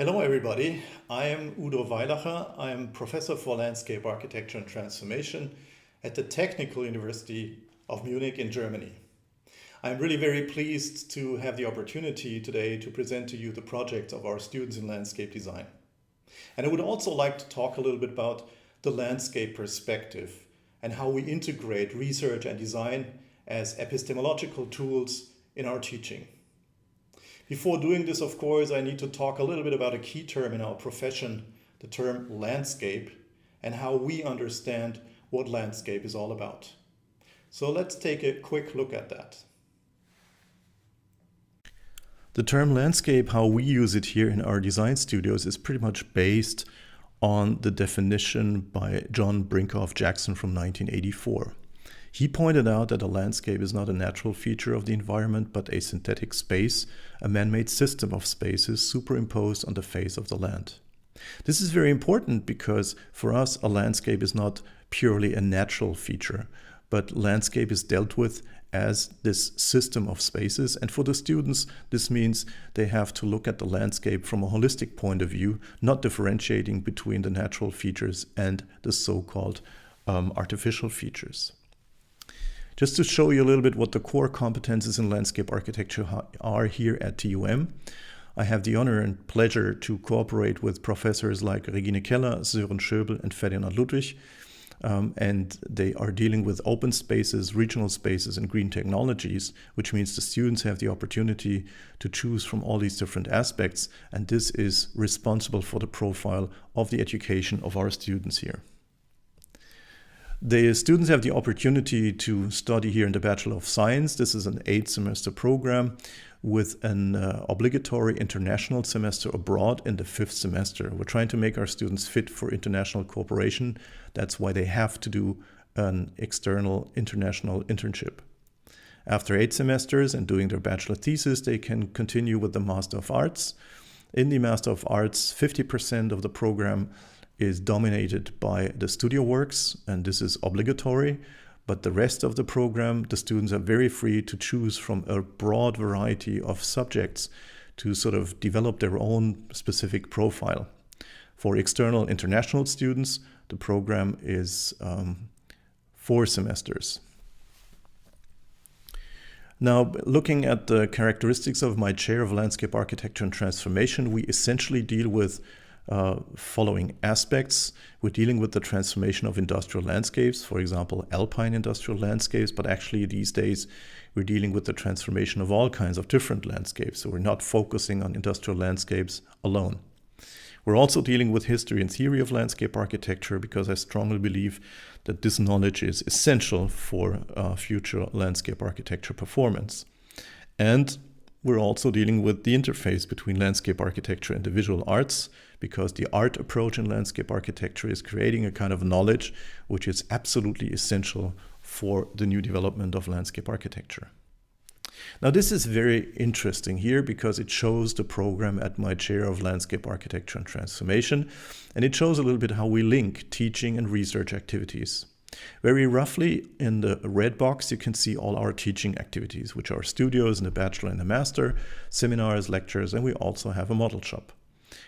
Hello everybody, I am Udo Weilacher. I am Professor for Landscape Architecture and Transformation at the Technical University of Munich in Germany. I'm really very pleased to have the opportunity today to present to you the projects of our students in landscape design. And I would also like to talk a little bit about the landscape perspective and how we integrate research and design as epistemological tools in our teaching. Before doing this, of course, I need to talk a little bit about a key term in our profession, the term landscape, and how we understand what landscape is all about. So let's take a quick look at that. The term landscape, how we use it here in our design studios, is pretty much based on the definition by John Brinkoff Jackson from 1984. He pointed out that a landscape is not a natural feature of the environment, but a synthetic space, a man-made system of spaces superimposed on the face of the land. This is very important because for us, a landscape is not purely a natural feature, but landscape is dealt with as this system of spaces. And for the students, this means they have to look at the landscape from a holistic point of view, not differentiating between the natural features and the so-called artificial features. Just to show you a little bit what the core competences in landscape architecture are here at TUM, I have the honor and pleasure to cooperate with professors like Regine Keller, Sören Schöbel, and Ferdinand Ludwig, and they are dealing with open spaces, regional spaces, and green technologies, which means the students have the opportunity to choose from all these different aspects, and this is responsible for the profile of the education of our students here. The students have the opportunity to study here in the Bachelor of Science. This is an 8-semester program with an obligatory international semester abroad in the 5th semester. We're trying to make our students fit for international cooperation. That's why they have to do an external international internship. After 8 semesters and doing their bachelor thesis, they can continue with the Master of Arts. In the Master of Arts, 50% of the program is dominated by the studio works, and this is obligatory, but the rest of the program, the students are very free to choose from a broad variety of subjects to sort of develop their own specific profile. For external international students, the program is 4 semesters. Now, looking at the characteristics of my chair of Landscape Architecture and Transformation, we essentially deal with following aspects. We're dealing with the transformation of industrial landscapes, for example, alpine industrial landscapes, but actually these days we're dealing with the transformation of all kinds of different landscapes. So we're not focusing on industrial landscapes alone. We're also dealing with history and theory of landscape architecture because I strongly believe that this knowledge is essential for future landscape architecture performance. And we're also dealing with the interface between landscape architecture and the visual arts, because the art approach in landscape architecture is creating a kind of knowledge which is absolutely essential for the new development of landscape architecture. Now, this is very interesting here because it shows the program at my chair of Landscape Architecture and Transformation, and it shows a little bit how we link teaching and research activities. Very roughly, in the red box, you can see all our teaching activities, which are studios in the bachelor and the master, seminars, lectures, and we also have a model shop.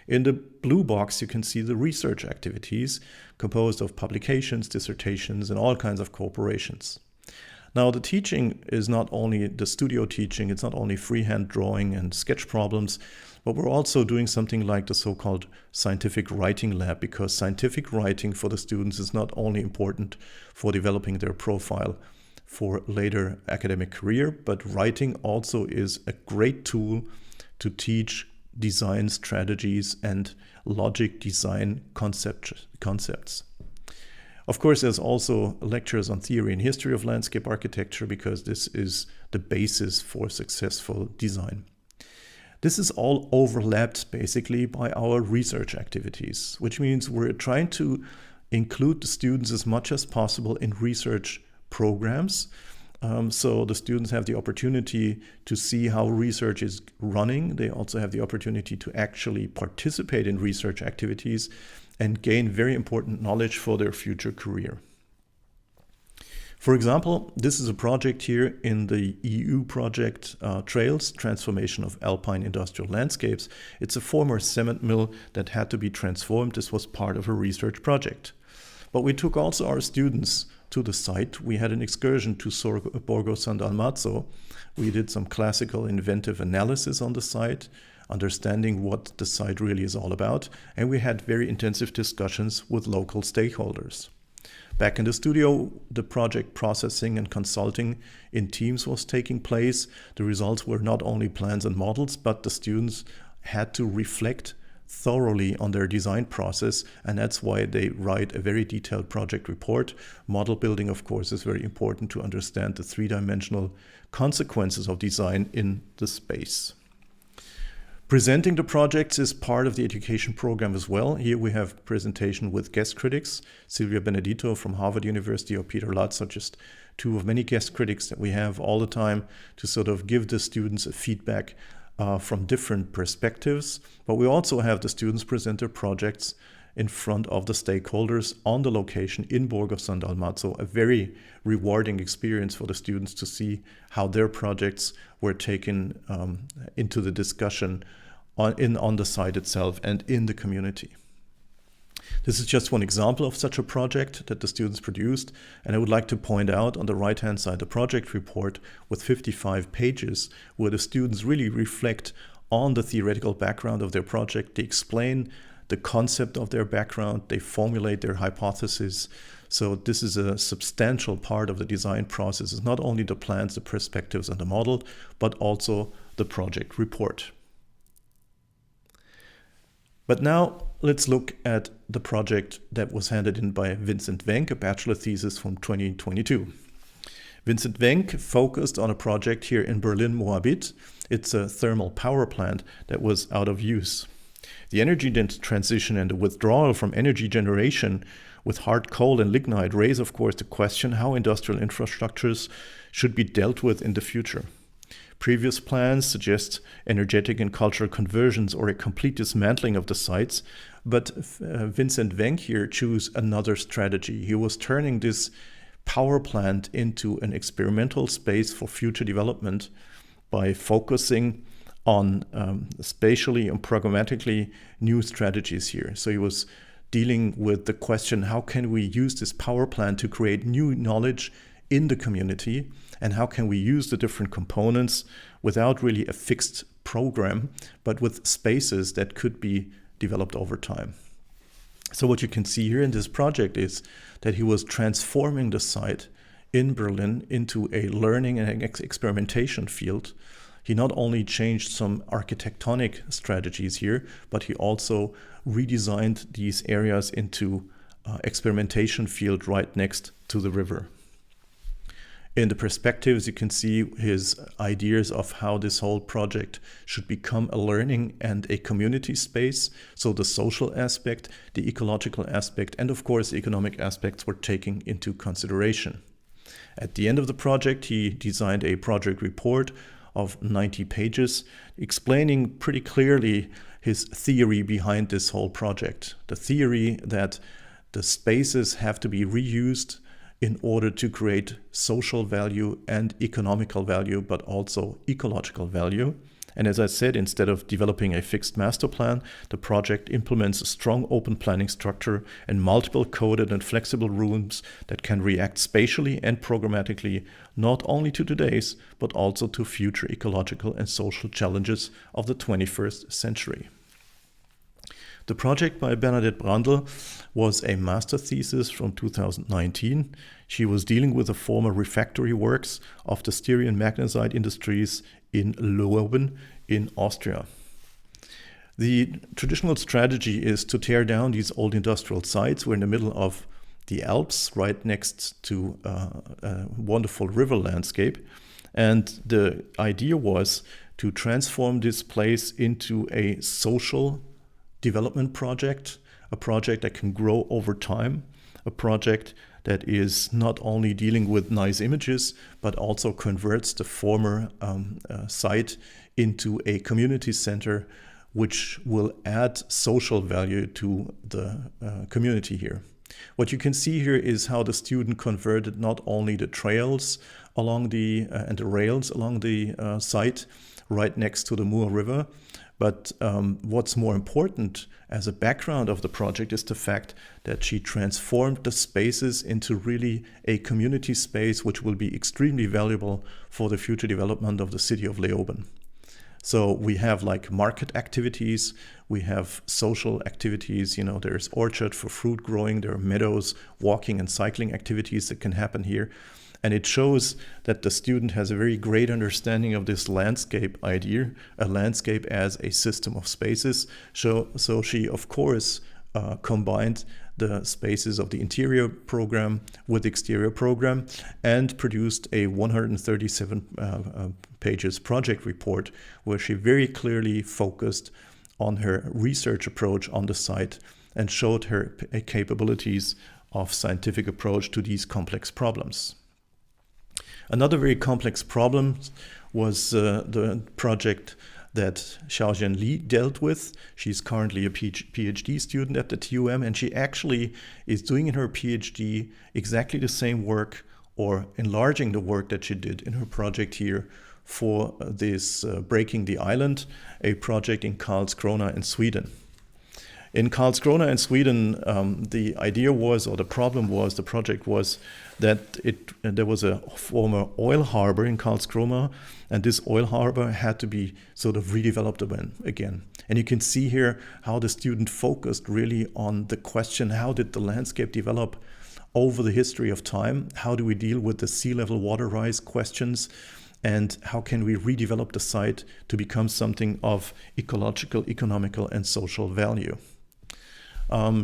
In the blue box, you can see the research activities composed of publications, dissertations, and all kinds of cooperations. Now, the teaching is not only the studio teaching, it's not only freehand drawing and sketch problems, but we're also doing something like the so-called scientific writing lab, because scientific writing for the students is not only important for developing their profile for later academic career, but writing also is a great tool to teach design strategies and logic design concepts. Of course, there's also lectures on theory and history of landscape architecture because this is the basis for successful design. This is all overlapped basically by our research activities, which means we're trying to include the students as much as possible in research programs. So the students have the opportunity to see how research is running. They also have the opportunity to actually participate in research activities and gain very important knowledge for their future career. For example, this is a project here in the EU project Trails, Transformation of Alpine Industrial Landscapes. It's a former cement mill that had to be transformed. This was part of a research project. But we took also our students to the site. We had an excursion to Borgo San Dalmazzo. We did some classical inventive analysis on the site, understanding what the site really is all about, and we had very intensive discussions with local stakeholders. Back in the studio, the project processing and consulting in teams was taking place. The results were not only plans and models, but the students had to reflect thoroughly on their design process, and that's why they write a very detailed project report. Model building, of course, is very important to understand the three-dimensional consequences of design in the space. Presenting the projects is part of the education program as well. Here we have presentation with guest critics, Silvia Benedito from Harvard University or Peter Latz are just two of many guest critics that we have all the time to sort of give the students a feedback from different perspectives. But we also have the students present their projects in front of the stakeholders on the location in Borgo San Dalmazzo, a very rewarding experience for the students to see how their projects were taken into the discussion on the site itself and in the community. This is just one example of such a project that the students produced, and I would like to point out on the right-hand side the project report with 55 pages where the students really reflect on the theoretical background of their project. They explain the concept of their background, they formulate their hypothesis. So this is a substantial part of the design process. It's not only the plans, the perspectives, and the model, but also the project report. But now let's look at the project that was handed in by Vincent Wenck, a bachelor thesis from 2022. Vincent Wenck focused on a project here in Berlin-Moabit. It's a thermal power plant that was out of use. The energy transition and the withdrawal from energy generation with hard coal and lignite raise, of course, the question how industrial infrastructures should be dealt with in the future. Previous plans suggest energetic and cultural conversions or a complete dismantling of the sites, but Vincent Wenck here chose another strategy. He was turning this power plant into an experimental space for future development by focusing on spatially and programmatically new strategies here. So he was dealing with the question, how can we use this power plant to create new knowledge in the community, and how can we use the different components without really a fixed program, but with spaces that could be developed over time. So what you can see here in this project is that he was transforming the site in Berlin into a learning and experimentation field. He not only changed some architectonic strategies here, but he also redesigned these areas into experimentation field right next to the river. In the perspectives, you can see his ideas of how this whole project should become a learning and a community space. So the social aspect, the ecological aspect, and of course, the economic aspects were taken into consideration. At the end of the project, he designed a project report of 90 pages, explaining pretty clearly his theory behind this whole project. The theory that the spaces have to be reused in order to create social value and economical value, but also ecological value. And as I said, instead of developing a fixed master plan, the project implements a strong open planning structure and multiple coded and flexible rooms that can react spatially and programmatically, not only to today's, but also to future ecological and social challenges of the 21st century. The project by Bernadette Brandl was a master thesis from 2019. She was dealing with the former refractory works of the Styrian magnesite industries in Leoben in Austria. The traditional strategy is to tear down these old industrial sites. We're in the middle of the Alps, right next to a wonderful river landscape. And the idea was to transform this place into a social development project, a project that can grow over time, a project that is not only dealing with nice images, but also converts the former site into a community center, which will add social value to the community here. What you can see here is how the student converted not only the trails along the and the rails along the site right next to the Mur River, but what's more important as a background of the project is the fact that she transformed the spaces into really a community space which will be extremely valuable for the future development of the city of Leoben. So we have like market activities, we have social activities, there's orchard for fruit growing, there are meadows, walking and cycling activities that can happen here. And it shows that the student has a very great understanding of this landscape idea, a landscape as a system of spaces. So she, of course, combined the spaces of the interior program with the exterior program and produced a 137 pages project report where she very clearly focused on her research approach on the site and showed her capabilities of scientific approach to these complex problems. Another very complex problem was the project that Xiaojian Li dealt with. She's currently a PhD student at the TUM, and she actually is doing in her PhD exactly the same work or enlarging the work that she did in her project here for this Breaking the Island, a project in Karlskrona in Sweden. In Karlskrona in Sweden, the idea was, or the problem was, the project was that there was a former oil harbor in Karlskrona, and this oil harbor had to be sort of redeveloped again. And you can see here how the student focused really on the question, how did the landscape develop over the history of time? How do we deal with the sea level water rise questions? And how can we redevelop the site to become something of ecological, economical, and social value?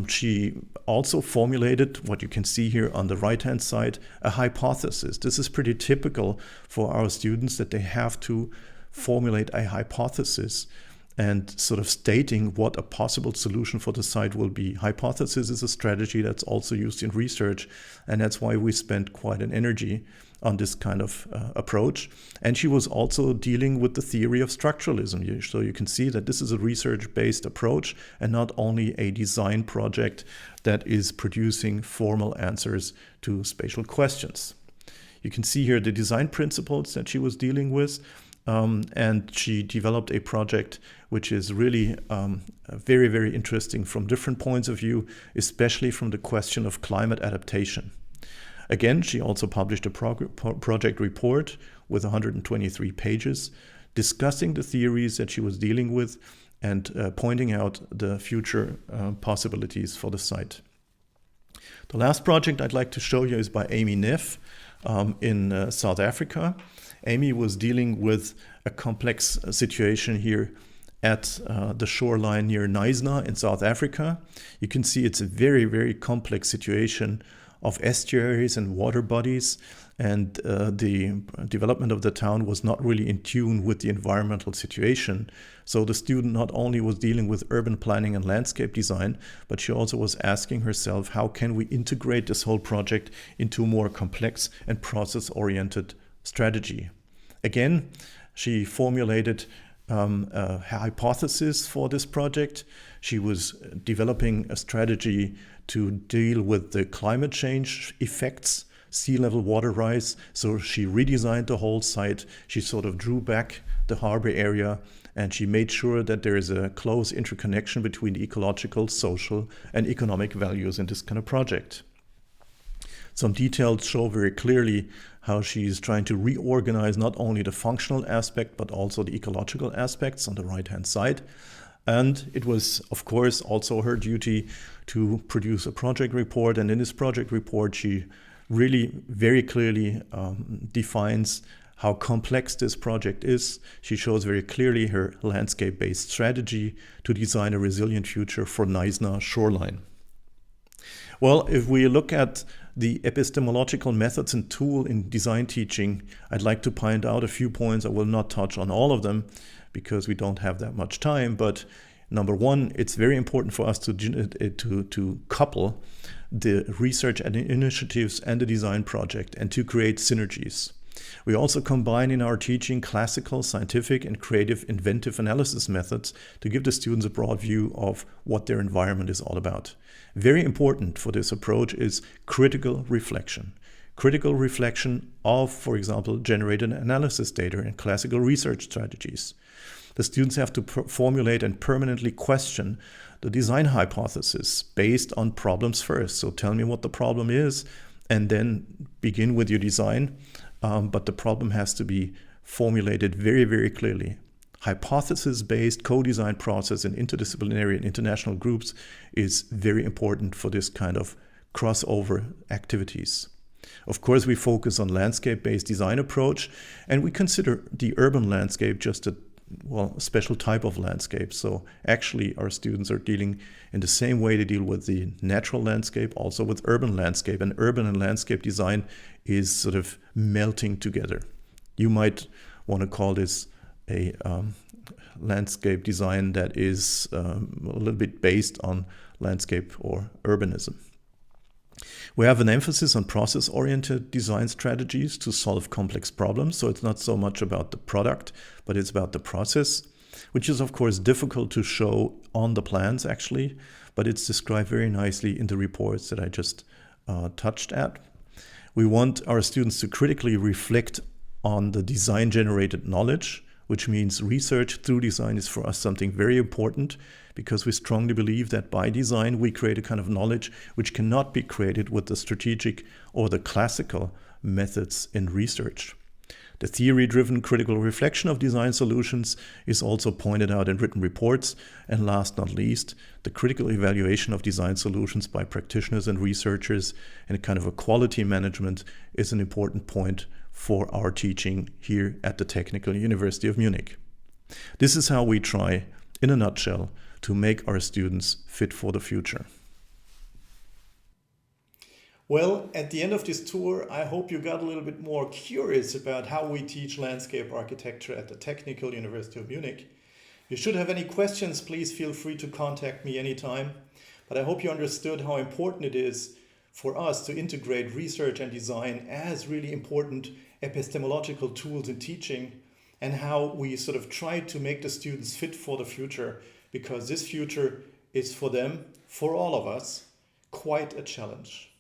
She also formulated, what you can see here on the right-hand side, a hypothesis. This is pretty typical for our students, that they have to formulate a hypothesis and sort of stating what a possible solution for the site will be. Hypothesis is a strategy that's also used in research, and that's why we spent quite an energy on this kind of approach. And she was also dealing with the theory of structuralism. So you can see that this is a research-based approach and not only a design project that is producing formal answers to spatial questions. You can see here the design principles that she was dealing with. And she developed a project which is really very, very interesting from different points of view, especially from the question of climate adaptation. Again, she also published a project report with 123 pages, discussing the theories that she was dealing with and pointing out the future possibilities for the site. The last project I'd like to show you is by Amy Neff in South Africa. Amy was dealing with a complex situation here at the shoreline near Knysna in South Africa. You can see it's a very, very complex situation of estuaries and water bodies, and the development of the town was not really in tune with the environmental situation. So the student not only was dealing with urban planning and landscape design, but she also was asking herself, how can we integrate this whole project into a more complex and process-oriented strategy? Again, she formulated a hypothesis for this project. She was developing a strategy to deal with the climate change effects, sea level water rise. So she redesigned the whole site. She sort of drew back the harbor area, and she made sure that there is a close interconnection between the ecological, social, and economic values in this kind of project. Some details show very clearly how she's trying to reorganize not only the functional aspect, but also the ecological aspects on the right-hand side. And it was, of course, also her duty to produce a project report. And in this project report, she really very clearly defines how complex this project is. She shows very clearly her landscape-based strategy to design a resilient future for Knysna shoreline. Well, if we look at the epistemological methods and tool in design teaching, I'd like to point out a few points. I will not touch on all of them because we don't have that much time. But number one, it's very important for us to couple the research and initiatives and the design project and to create synergies. We also combine in our teaching classical, scientific, and creative inventive analysis methods to give the students a broad view of what their environment is all about. Very important for this approach is critical reflection. Critical reflection of, for example, generated analysis data and classical research strategies. The students have to formulate and permanently question the design hypothesis based on problems first. So tell me what the problem is, and then begin with your design. But the problem has to be formulated very, very clearly. Hypothesis-based co-design process in interdisciplinary and international groups is very important for this kind of crossover activities. Of course, we focus on landscape-based design approach, and we consider the urban landscape just a special type of landscape. So actually our students are dealing in the same way they deal with the natural landscape, also with urban landscape, and urban and landscape design is sort of melting together. You might want to call this a landscape design that is a little bit based on landscape or urbanism. We have an emphasis on process-oriented design strategies to solve complex problems. So it's not so much about the product, but it's about the process, which is of course difficult to show on the plans actually, but it's described very nicely in the reports that I just touched at. We want our students to critically reflect on the design-generated knowledge, which means research through design is for us something very important, because we strongly believe that by design we create a kind of knowledge which cannot be created with the strategic or the classical methods in research. The theory-driven critical reflection of design solutions is also pointed out in written reports. And last not least, the critical evaluation of design solutions by practitioners and researchers and a kind of a quality management is an important point for our teaching here at the Technical University of Munich. This is how we try, in a nutshell, to make our students fit for the future. Well, at the end of this tour, I hope you got a little bit more curious about how we teach landscape architecture at the Technical University of Munich. If you should have any questions, please feel free to contact me anytime. But I hope you understood how important it is for us to integrate research and design as really important epistemological tools in teaching, and how we sort of try to make the students fit for the future, because this future is for them, for all of us, quite a challenge.